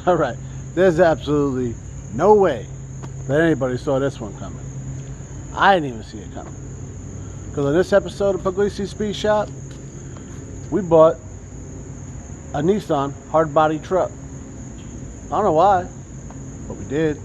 All right, there's absolutely no way that anybody saw this one coming. I didn't even see it coming. Because on this episode of Pugliese Speed Shop, we bought a Nissan Hardbody truck. I don't know why, but we did.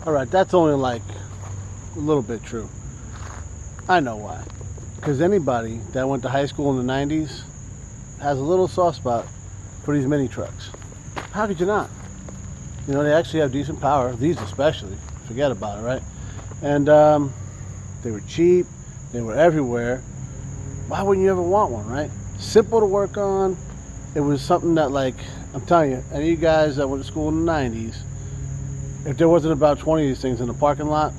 Alright, that's only like a little bit true. I know why. Because anybody that went to high school in the 90s has a little soft spot for these mini trucks. How could you not? You know, they actually have decent power. These especially. Forget about it, right? And they were cheap. They were everywhere. Why wouldn't you ever want one, right? Simple to work on. It was something that, like, I'm telling you, any of you guys that went to school in the 90s, if there wasn't about 20 of these things in the parking lot,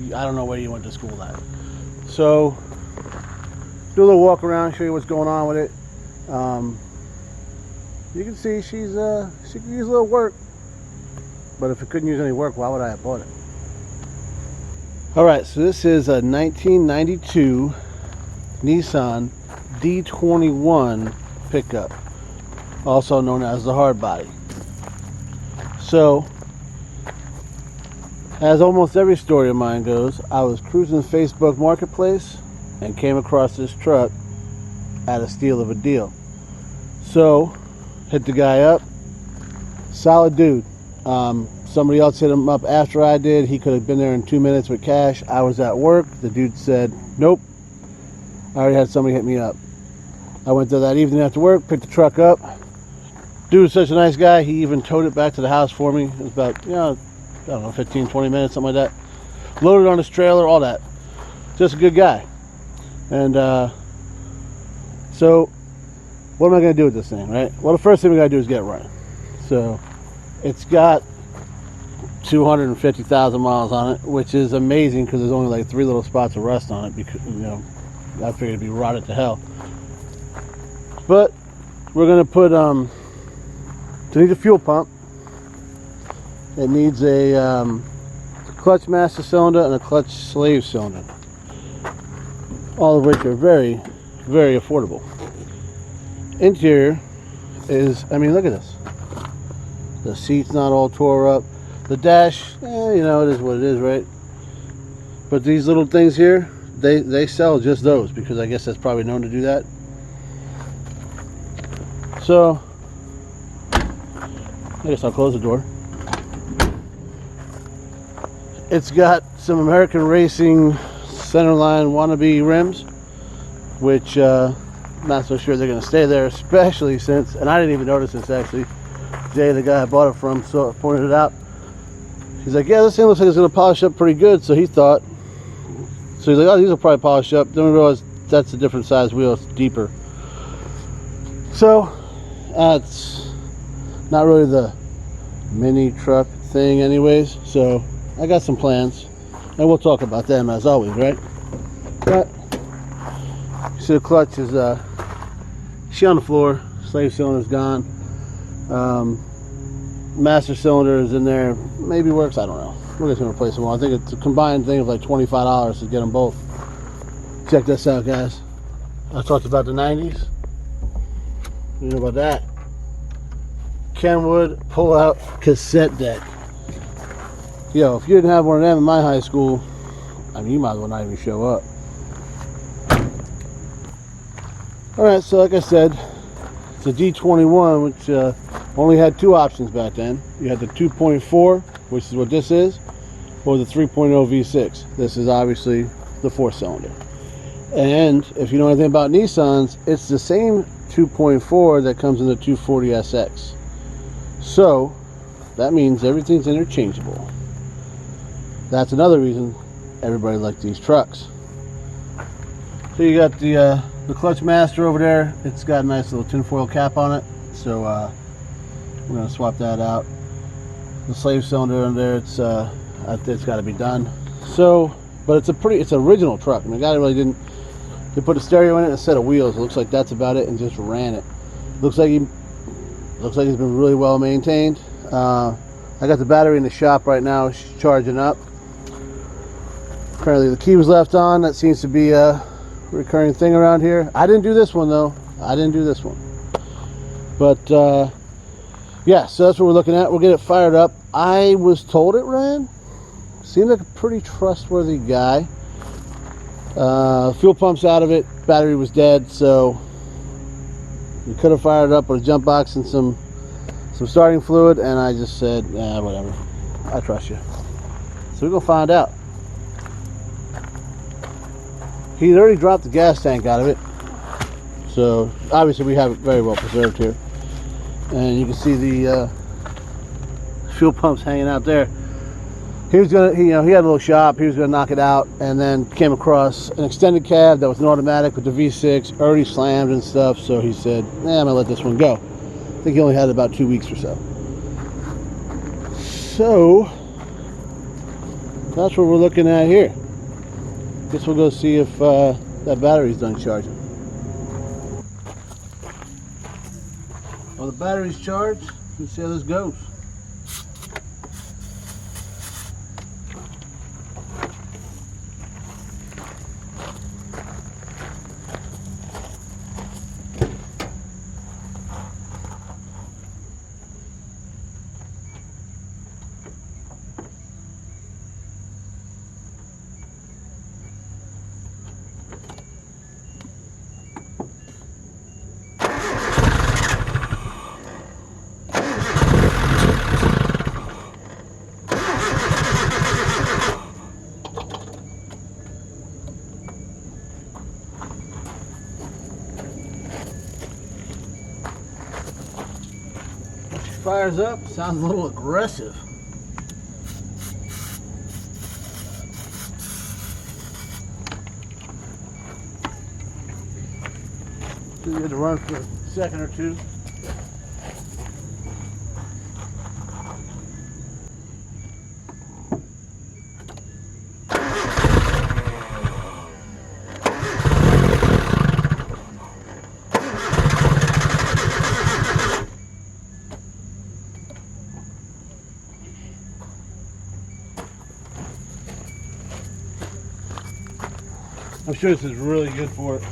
I don't know where you went to school at. So, do a little walk around, show you what's going on with it. You can see she can use a little work. But if it couldn't use any work, why would I have bought it? Alright, so this is a 1992 Nissan D21 pickup, also known as the Hardbody. So, as almost every story of mine goes, I was cruising Facebook Marketplace and came across this truck at a steal of a deal. So, hit the guy up. Solid dude. Somebody else hit him up after I did. He could have been there in 2 minutes with cash. I was at work. The dude said, nope. I already had somebody hit me up. I went there that evening after work, picked the truck up. Dude was such a nice guy. He even towed it back to the house for me. It was about, I don't know, 15, 20 minutes, something like that. Loaded on his trailer, all that. Just a good guy. And so, what am I going to do with this thing, right? Well, the first thing we got to do is get it running. So, it's got 250,000 miles on it, which is amazing because there's only like 3 little spots of rust on it because, I figured it'd be rotted to hell. But, we're going to put, it needs a fuel pump. It needs a clutch master cylinder and a clutch slave cylinder. All of which are very, very affordable. Interior is, look at this. The seat's not all tore up. The dash, it is what it is, right? But these little things here, they sell just those because I guess that's probably known to do that. So, I guess I'll close the door. It's got some American Racing Centerline wannabe rims, which not so sure they're going to stay there, especially since, and I didn't even notice this actually, Jay, the guy I bought it from, pointed it out. He's like, yeah, this thing looks like it's going to polish up pretty good, so he thought. So he's like, oh, these will probably polish up. Then we realized that's a different size wheel, it's deeper. So, that's not really the mini truck thing anyways, so I got some plans, and we'll talk about them as always, right? But, you see the clutch is, she on the floor, slave cylinder's gone, master cylinder is in there, maybe works, I don't know. We're just going to replace them all. I think it's a combined thing of like $25 to get them both. Check this out, guys. I talked about the 90s. You know about that. Kenwood pull-out cassette deck. Yo, if you didn't have one of them in my high school, you might as well not even show up. Alright, so like I said, it's a D21, which only had 2 options back then. You had the 2.4, which is what this is, or the 3.0 V6. This is obviously the 4-cylinder. And if you know anything about Nissans, it's the same 2.4 that comes in the 240SX. So, that means everything's interchangeable. That's another reason everybody likes these trucks. So you got the clutch master over there. It's got a nice little tinfoil cap on it. So we're gonna swap that out. The slave cylinder in there, it's got to be done. So, but it's an original truck. I mean, the guy really didn't. They put a stereo in it and a set of wheels. It looks like that's about it, and just ran it. Looks like he's been really well maintained. I got the battery in the shop right now. It's charging up. Apparently the key was left on. That seems to be a recurring thing around here. I didn't do this one though. I didn't do this one. But yeah, so that's what we're looking at. We'll get it fired up. I was told it ran. Seemed like a pretty trustworthy guy. Fuel pump's out of it. Battery was dead, so we could have fired it up with a jump box and some starting fluid, and I just said, whatever. I trust you. So we're gonna find out. He's already dropped the gas tank out of it, so obviously we have it very well preserved here. And you can see the fuel pumps hanging out there. He was gonna, he had a little shop. He was gonna knock it out, and then came across an extended cab that was an automatic with the V6 already slammed and stuff. So he said, I'm gonna let this one go. I think he only had it about 2 weeks or so. So that's what we're looking at here. Guess we'll go see if that battery's done charging. Well, the battery's charged. Let's see how this goes. Fires up, sounds a little aggressive. You had to run for a second or two. I'm sure this is really good for it.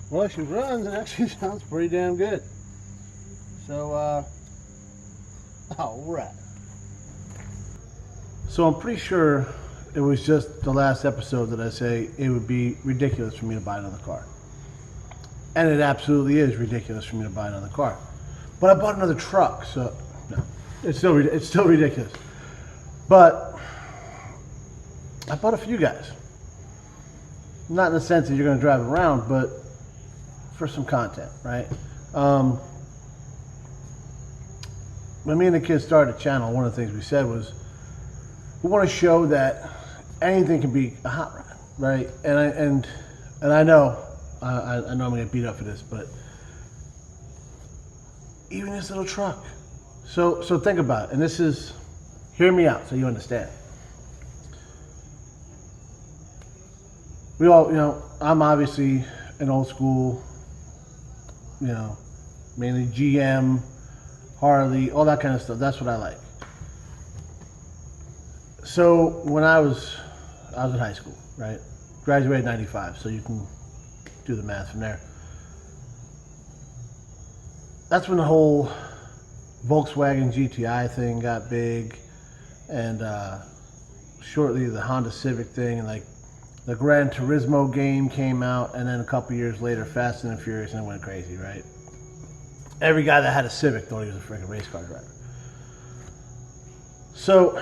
Well, she runs and actually sounds pretty damn good. So, alright. So I'm pretty sure it was just the last episode that I say it would be ridiculous for me to buy another car. And it absolutely is ridiculous for me to buy another car. But I bought another truck, so no, it's still ridiculous. But I bought it for you guys. Not in the sense that you're going to drive around, but for some content, right? When me and the kids started the channel, one of the things we said was we want to show that anything can be a hot rod, right? And I know I'm gonna get beat up for this, but even this little truck. So think about it, and this is, hear me out so you understand. we all, I'm obviously an old school, mainly GM, Harley, all that kind of stuff. That's what I like. So when I was in high school, right? Graduated in 95, so you can do the math from there. That's when the whole Volkswagen GTI thing got big, and shortly the Honda Civic thing, and like the Gran Turismo game came out, and then a couple years later, Fast and the Furious, and it went crazy, right? Every guy that had a Civic thought he was a freaking race car driver. So,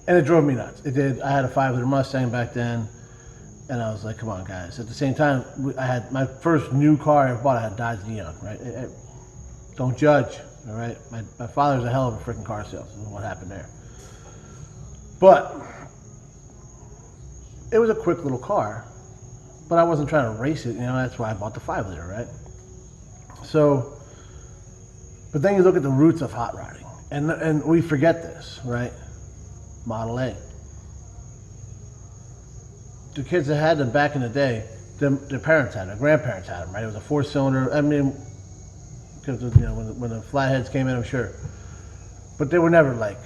and it drove me nuts. It did. I had a 5-liter Mustang back then, and I was like, come on, guys. At the same time, I had my first new car I ever bought. I had a Dodge Neon, right? Don't judge, all right? My father's a hell of a freaking car salesman. What happened there? But it was a quick little car, but I wasn't trying to race it. That's why I bought the 5-liter, right? So, but then you look at the roots of hot rodding, and we forget this, right? Model A. The kids that had them back in the day, their parents had them, their grandparents had them, right? It was a 4-cylinder. I mean, because when the flatheads came in, I'm sure, but they were never like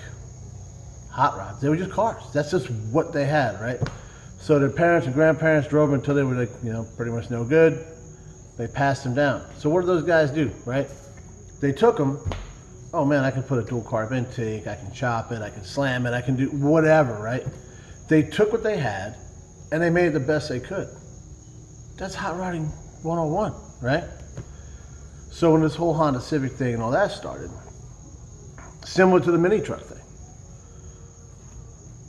hot rods. They were just cars. That's just what they had, right? So their parents and grandparents drove them until they were like, pretty much no good. They passed them down. So what do those guys do, right? They took them. Oh man, I can put a dual carb intake. I can chop it. I can slam it. I can do whatever, right? They took what they had, and they made it the best they could. That's hot rodding 101, right? So when this whole Honda Civic thing and all that started, similar to the mini truck thing,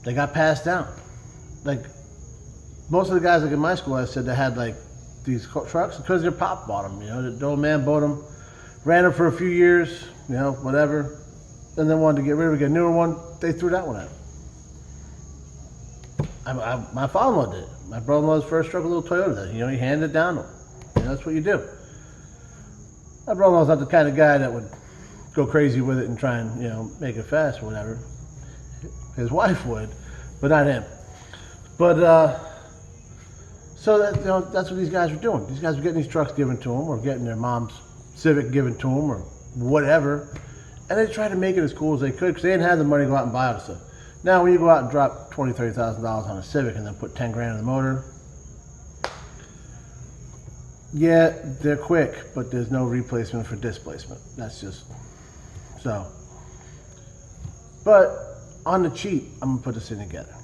they got passed down. Like most of the guys like in my school, I said they had like these trucks because their pop bought them. The old man bought them, ran them for a few years, whatever, and then wanted to get rid of it, get a newer one. They threw that one out. My father-in-law did it. My brother-in-law's first truck, a little Toyota. He handed it down to him. That's what you do. My brother-in-law's not the kind of guy that would go crazy with it and try and make it fast or whatever. His wife would, but not him. But so that that's what these guys were doing. These guys were getting these trucks given to them, or getting their mom's Civic given to them, or whatever, and they tried to make it as cool as they could because they didn't have the money to go out and buy all the stuff. Now, when you go out and drop $20,000, $30,000 on a Civic and then put 10 grand in the motor, yeah, they're quick, but there's no replacement for displacement. That's just so. But on the cheap, I'm gonna put this thing together.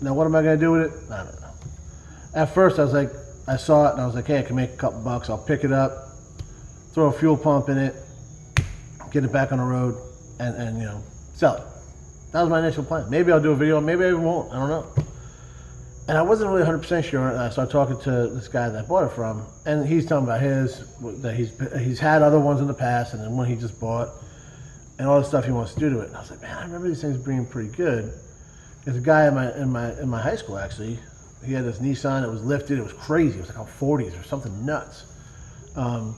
Now, what am I gonna do with it? I don't know. At first, I was like, I saw it and I was like, hey, I can make a couple bucks. I'll pick it up, throw a fuel pump in it, get it back on the road, and sell it. That was my initial plan. Maybe I'll do a video, maybe I won't. I don't know. And I wasn't really 100% sure. And I started talking to this guy that I bought it from, and he's talking about that he's had other ones in the past, and then one he just bought, and all the stuff he wants to do to it. And I was like, man, I remember these things being pretty good. There's a guy in my high school actually. He had this Nissan that was lifted. It was crazy. It was like on 40s or something nuts. But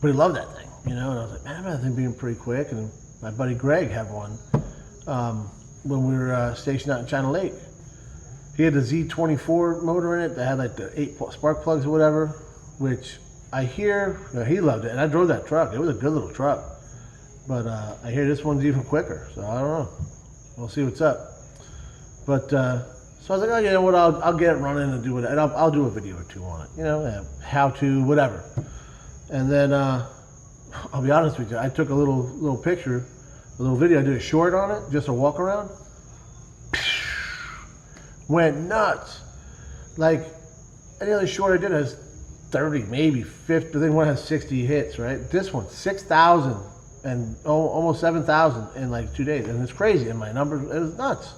he loved that thing, And I was like, man, I remember that thing being pretty quick. And my buddy Greg had one when we were stationed out in China Lake. He had the Z24 motor in it that had like the 8 spark plugs or whatever, which I hear he loved it. And I drove that truck. It was a good little truck. But I hear this one's even quicker. So I don't know. We'll see what's up. But so I was like, oh, you know what? I'll get it running and do it. And I'll do a video or two on it. How to, whatever. And then I'll be honest with you. I took a little picture, a little video. I did a short on it, just a walk around. Went nuts. Like any other short I did has 30, maybe 50. I think one has 60 hits, right? This one, 6,000 and almost 7,000 in like 2 days. And it's crazy. And my numbers, it was nuts.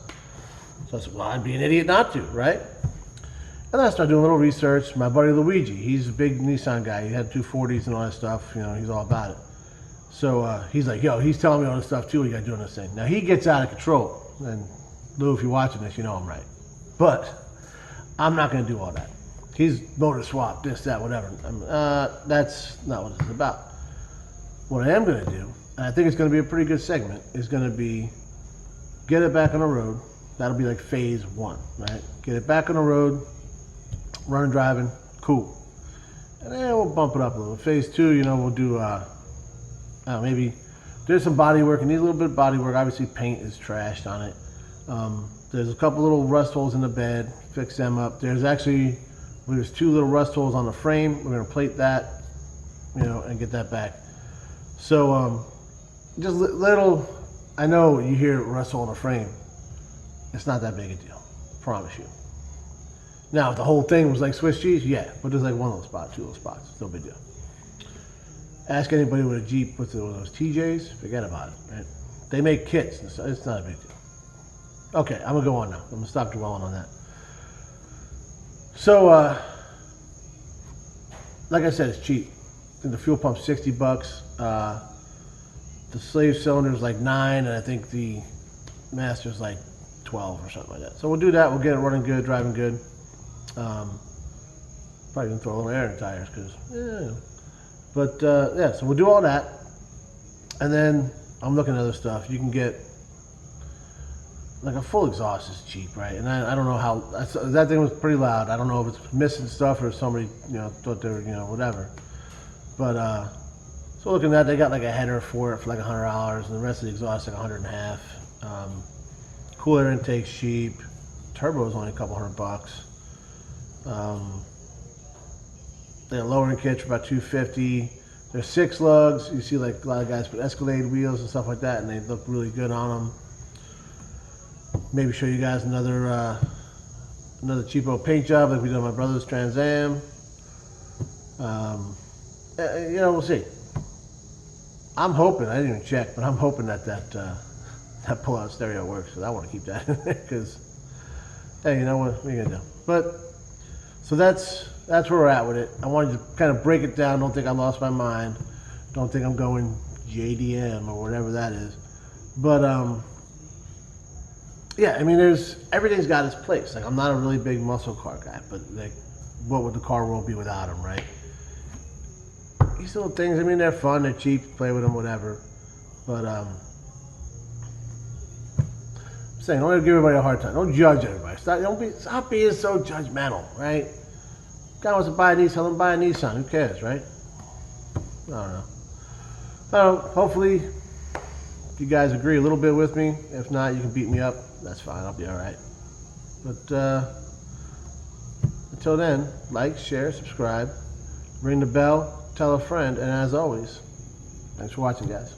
So I said, well, I'd be an idiot not to, right? And then I started doing a little research. My buddy Luigi, he's a big Nissan guy. He had 240s and all that stuff. He's all about it. So he's like, yo, he's telling me all this stuff too. What you got to do on this thing. Now, he gets out of control. And Lou, if you're watching this, you know I'm right. But I'm not going to do all that. He's motor swap, this, that, whatever. That's not what it's about. What I am going to do, and I think it's going to be a pretty good segment, is going to be get it back on the road, That'll be like phase 1, right? Get it back on the road, running, driving, cool. And then we'll bump it up a little. Phase 2, you know, we'll do maybe there's some body work. It needs a little bit of body work. Obviously, paint is trashed on it. There's a couple little rust holes in the bed. Fix them up. There's 2 little rust holes on the frame. We're gonna plate that, you know, and get that back. So just little. I know you hear rust hole in the frame. It's not that big a deal. Promise you. Now, if the whole thing was like Swiss cheese, yeah, but there's like 1 little spot, 2 little spots. No big deal. Ask anybody with a Jeep with one of those TJs, forget about it, right? They make kits, it's not a big deal. Okay, I'm gonna go on now. I'm gonna stop dwelling on that. So, like I said, it's cheap. I think the fuel pump's $60. The slave cylinder's like 9, and I think the master's like 12 or something like that. So we'll do that. We'll get it running good, driving good. Probably even throw a little air in the tires, because, yeah. But yeah, so we'll do all that, and then I'm looking at other stuff. You can get like a full exhaust is cheap, right? And I don't know how that thing was pretty loud. I don't know if it's missing stuff or somebody, you know, thought they were, you know, whatever. But so looking at that, they got like a header for it for like $100, and the rest of the exhaust like $150. Cool air intake's cheap. Turbo is only a couple $100. They got lowering kits for about $250. They're 6 lugs. You see like a lot of guys put Escalade wheels and stuff like that, and they look really good on them. Maybe show you guys another cheapo paint job like we did on my brother's Trans Am. You know, we'll see. I'm hoping, I didn't even check, but I'm hoping that pull-out stereo works, because I want to keep that in there, because, hey, you know what are you going to do? But, so that's where we're at with it. I wanted to kind of break it down. Don't think I lost my mind. Don't think I'm going JDM or whatever that is. But, yeah, I mean, everything's got its place. Like, I'm not a really big muscle car guy, but, like, what would the car world be without them, right? These little things, I mean, they're fun, they're cheap, play with them, whatever. But, I'm saying, don't give everybody a hard time. Don't judge everybody. Stop being so judgmental, right? Guy wants to buy a Nissan, let him buy a Nissan. Who cares, right? I don't know. Well, hopefully, you guys agree a little bit with me. If not, you can beat me up. That's fine. I'll be all right. But until then, like, share, subscribe, ring the bell, tell a friend, and as always, thanks for watching, guys.